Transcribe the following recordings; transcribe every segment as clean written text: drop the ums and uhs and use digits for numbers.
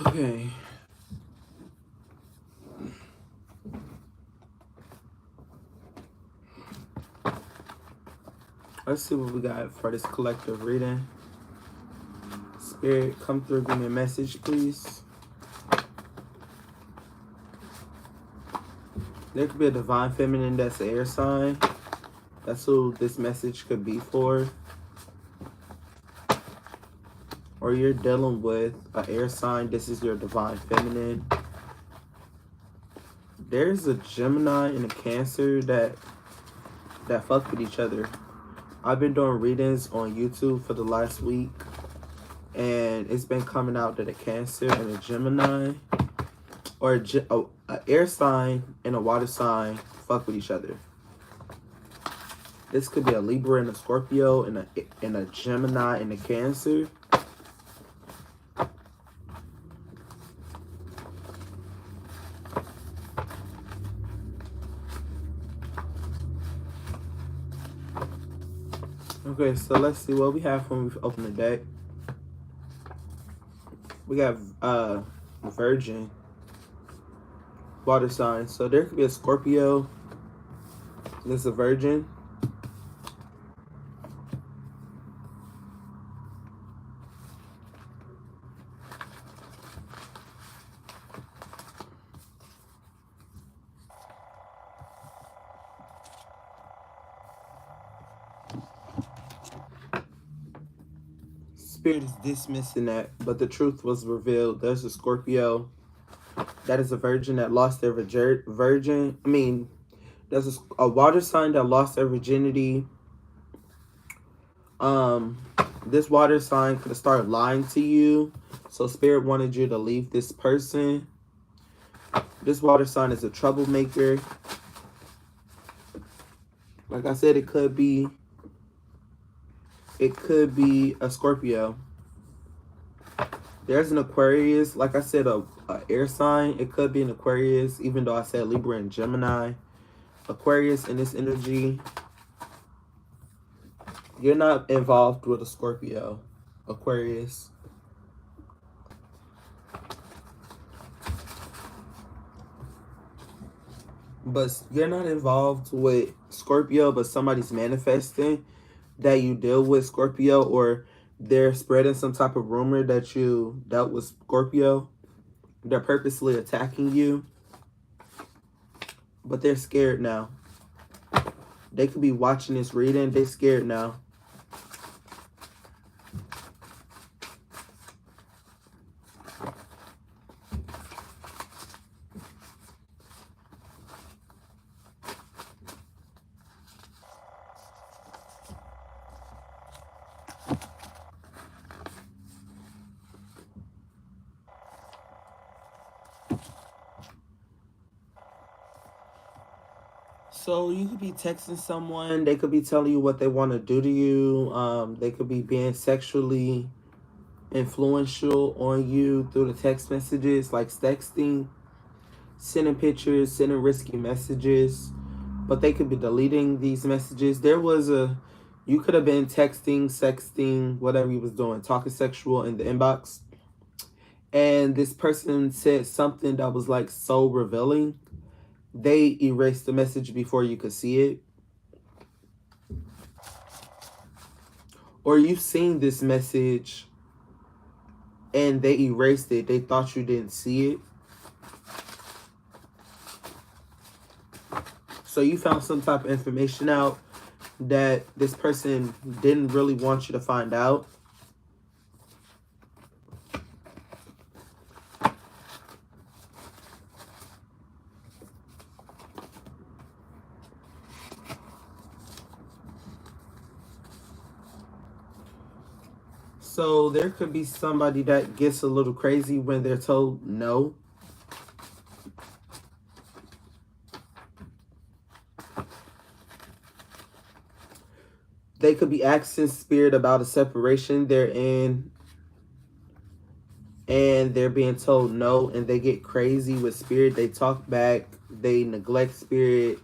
Okay. Let's see what we got for this collective reading. Spirit, come through, give me a message, please. There could be a divine feminine that's an air sign. That's who this message could be for. Or you're dealing with an air sign. This is your divine feminine. There's a Gemini and a Cancer that fuck with each other. I've been doing readings on YouTube for the last week, and it's been coming out that a Cancer and a Gemini, or a air sign and a water sign, fuck with each other. This could be a Libra and a Scorpio and a Gemini and a Cancer. Okay, so let's see what we have when we open the deck. We got Virgin, water sign. So there could be a Scorpio. There's a Virgin. Spirit is dismissing that, but the truth was revealed. There's a Scorpio. That is a virgin that lost their virgin. I mean, there's a water sign that lost their virginity. This water sign could have started lying to you. So Spirit wanted you to leave this person. This water sign is a troublemaker. Like I said, it could be a Scorpio. There's an Aquarius. Like I said, a air sign. It could be an Aquarius, even though I said Libra and Gemini. Aquarius in this energy. You're not involved with a Scorpio, Aquarius. But you're not involved with Scorpio, but somebody's manifesting that you deal with Scorpio, or they're spreading some type of rumor that you dealt with Scorpio. They're purposely attacking you, but they're scared now. They could be watching this reading. They're scared now. So you could be texting someone. They could be telling you what they want to do to you. They could be being sexually influential on you through the text messages, like sexting, sending pictures, sending risky messages. But they could be deleting these messages. You could have been texting, sexting, whatever you was doing, talking sexual in the inbox. And this person said something that was like so revealing. They erased the message before you could see it. Or you've seen this message and they erased it. They thought you didn't see it. So you found some type of information out that this person didn't really want you to find out. So there could be somebody that gets a little crazy when they're told no. They could be asking Spirit about a separation they're in, and they're being told no, and they get crazy with Spirit. They talk back. They neglect Spirit.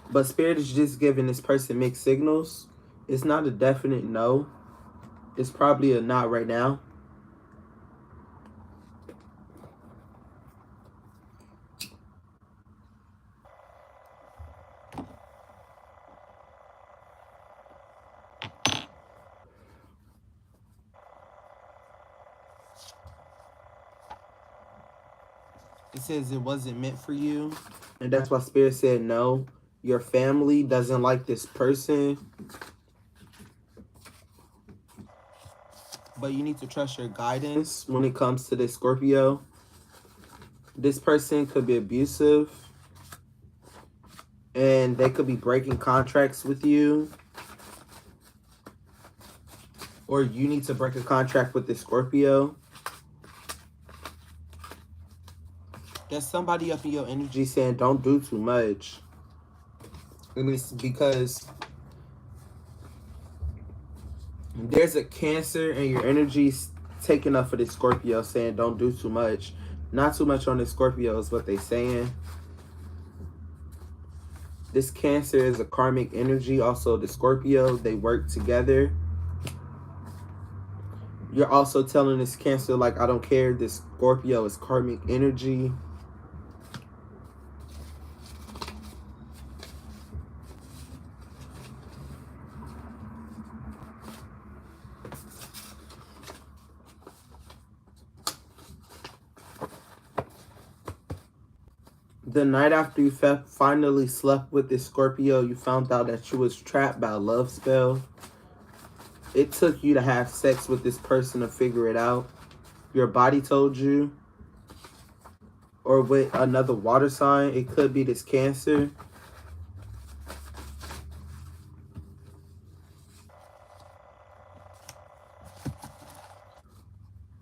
But Spirit is just giving this person mixed signals. It's not a definite no. It's probably a not right now. It says it wasn't meant for you. And that's why Spirit said no. Your family doesn't like this person. But you need to trust your guidance when it comes to this Scorpio. This person could be abusive. And they could be breaking contracts with you. Or you need to break a contract with this Scorpio. There's somebody up in your energy saying don't do too much. And it's because there's a Cancer and your energy's taking up for this Scorpio saying don't do too much. Not too much on this Scorpio is what they're saying. This Cancer is a karmic energy. Also, the Scorpio, they work together. You're also telling this Cancer, like, I don't care. This Scorpio is karmic energy. The night after you finally slept with this Scorpio, you found out that you was trapped by a love spell. It took you to have sex with this person to figure it out. Your body told you. Or with another water sign. It could be this Cancer.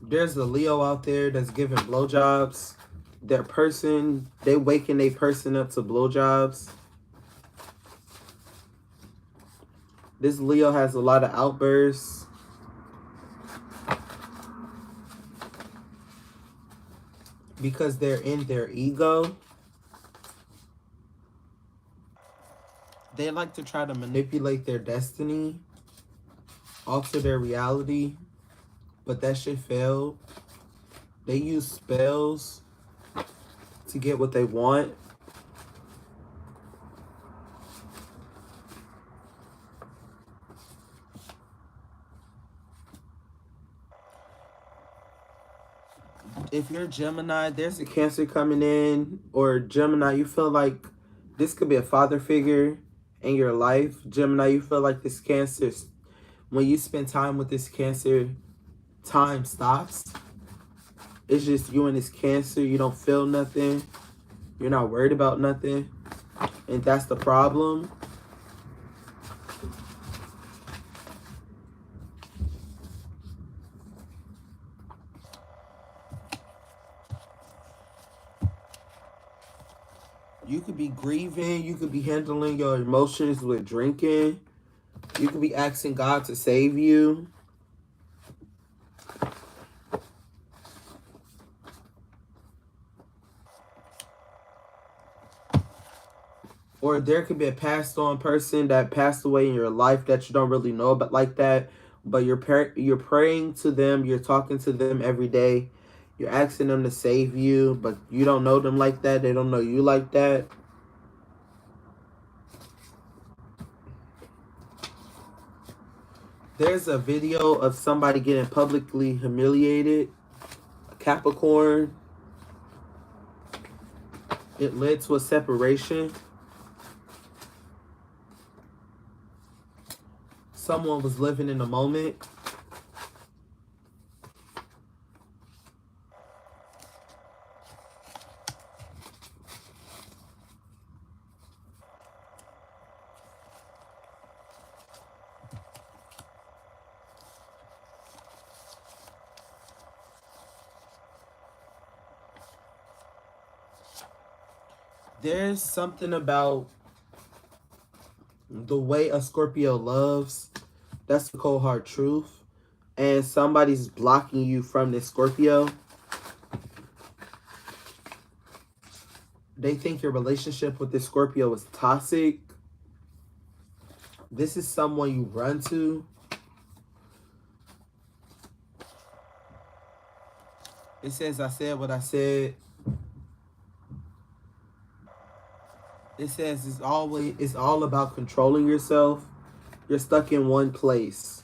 There's a Leo out there that's giving blowjobs. Their person, they waking their person up to blowjobs. This Leo has a lot of outbursts. Because they're in their ego. They like to try to manipulate their destiny. Alter their reality. But that shit failed. They use spells to get what they want. If you're Gemini, there's a Cancer coming in. Or Gemini, you feel like this could be a father figure in your life. Gemini, you feel like this Cancer, when you spend time with this Cancer, time stops. It's just you and this Cancer. You don't feel nothing. You're not worried about nothing. And that's the problem. You could be grieving. You could be handling your emotions with drinking. You could be asking God to save you. Or there could be a passed on person that passed away in your life that you don't really know about like that. But you're praying to them. You're talking to them every day. You're asking them to save you. But you don't know them like that. They don't know you like that. There's a video of somebody getting publicly humiliated. A Capricorn. It led to a separation. Someone was living in the moment. There's something about the way a Scorpio loves. That's the cold hard truth. And somebody's blocking you from this Scorpio. They think your relationship with this Scorpio is toxic. This is someone you run to. It says, I said what I said. It says it's all about controlling yourself. You're stuck in one place.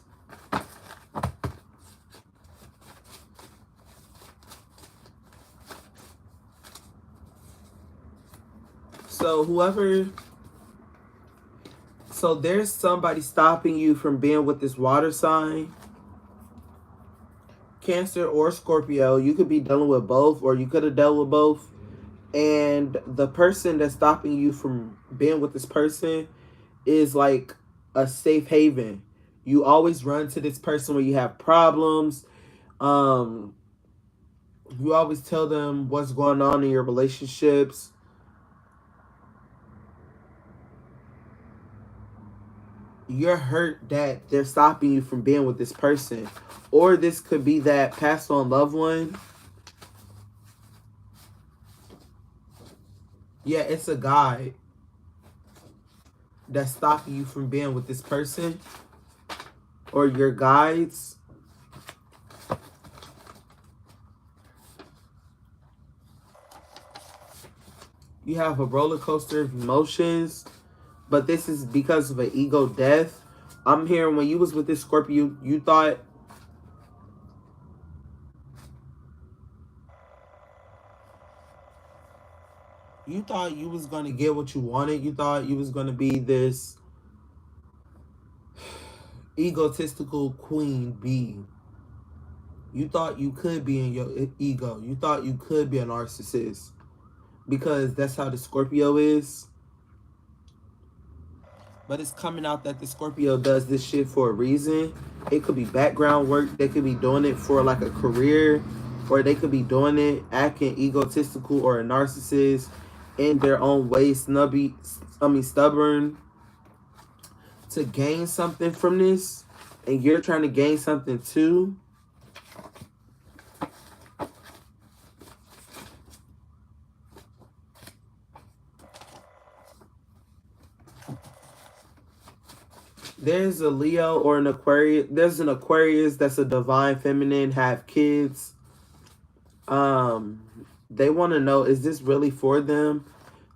So there's somebody stopping you from being with this water sign. Cancer or Scorpio. You could be dealing with both, or you could have dealt with both. And the person that's stopping you from being with this person is like a safe haven. You always run to this person when you have problems. You always tell them what's going on in your relationships. You're hurt that they're stopping you from being with this person. Or this could be that passed on loved one. Yeah, it's a guy that's stopping you from being with this person. Or your guides. You have a roller coaster of emotions. But this is because of an ego death. I'm hearing when you was with this Scorpio, you thought you was going to get what you wanted. You thought you was going to be this egotistical queen bee. You thought you could be in your ego. You thought you could be a narcissist. Because that's how the Scorpio is. But it's coming out that the Scorpio does this shit for a reason. It could be background work. They could be doing it for like a career. Or they could be doing it acting egotistical or a narcissist in their own way, stubborn to gain something from this. And you're trying to gain something too. There's a Leo or an Aquarius. There's an Aquarius that's a divine feminine, have kids. They want to know, is this really for them?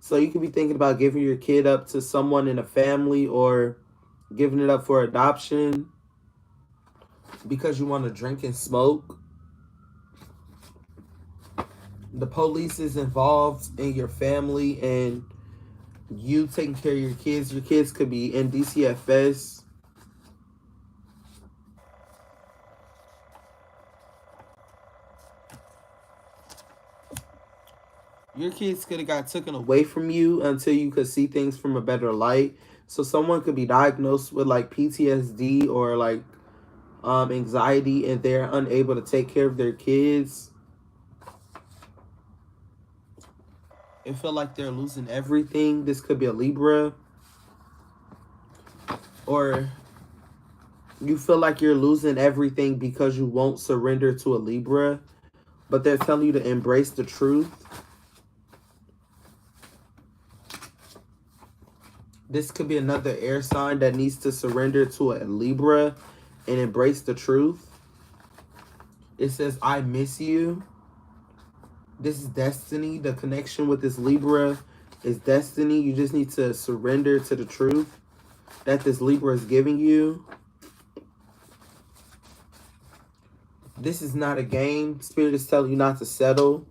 So you could be thinking about giving your kid up to someone in a family or giving it up for adoption because you want to drink and smoke. The police is involved in your family and you taking care of your kids. Your kids could be in DCFS. Your kids could have got taken away from you until you could see things from a better light. So someone could be diagnosed with like PTSD or like anxiety and they're unable to take care of their kids. It feel like they're losing everything. This could be a Libra. Or you feel like you're losing everything because you won't surrender to a Libra. But they're telling you to embrace the truth. This could be another air sign that needs to surrender to a Libra and embrace the truth. It says, I miss you. This is destiny. The connection with this Libra is destiny. You just need to surrender to the truth that this Libra is giving you. This is not a game. Spirit is telling you not to settle.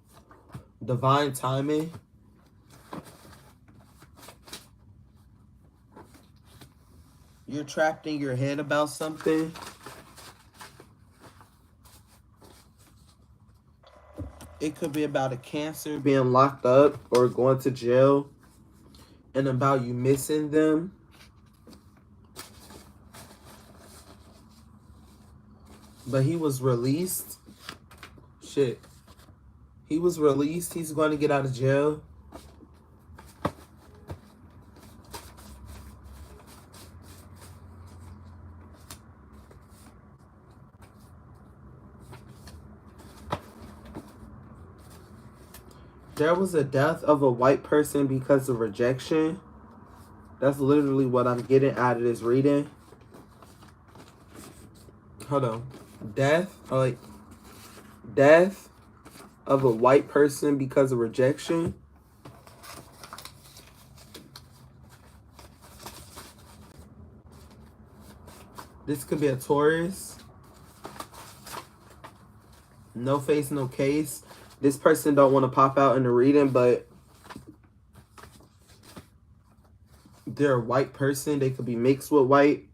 Divine timing. You're trapped in your head about something. It could be about a cancer being locked up or going to jail. And about you missing them. But he was released. Shit. He was released. He's going to get out of jail. There was a death of a white person because of rejection. That's literally what I'm getting out of this reading. Hold on. Death of a white person because of rejection. This could be a Taurus. No face, no case. This person don't want to pop out in the reading, but they're a white person. They could be mixed with white.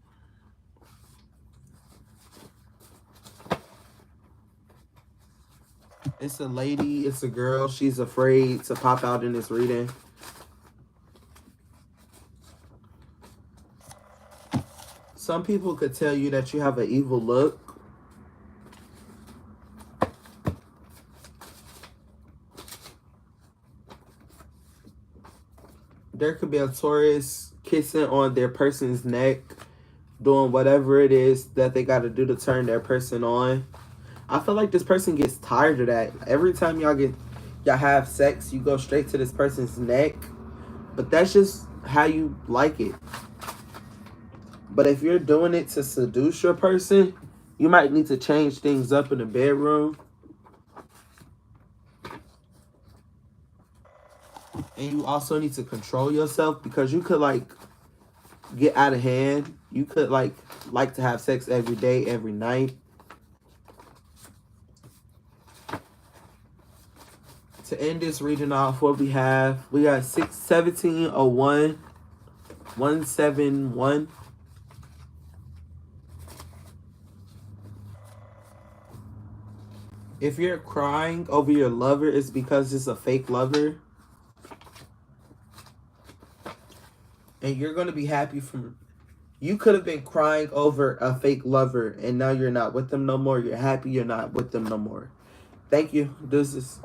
It's a lady. It's a girl. She's afraid to pop out in this reading. Some people could tell you that you have an evil look. There could be a Taurus kissing on their person's neck, doing whatever it is that they got to do to turn their person on. I feel like this person gets tired of that. Every time y'all have sex, you go straight to this person's neck. But that's just how you like it. But if you're doing it to seduce your person, you might need to change things up in the bedroom. And you also need to control yourself, because you could like get out of hand. You could like to have sex every day, every night. To end this reading off, what we got 1701 171. If you're crying over your lover, it's because it's a fake lover. And you're going to be happy from... You could have been crying over a fake lover, and now you're not with them no more. You're happy you're not with them no more. Thank you. This is...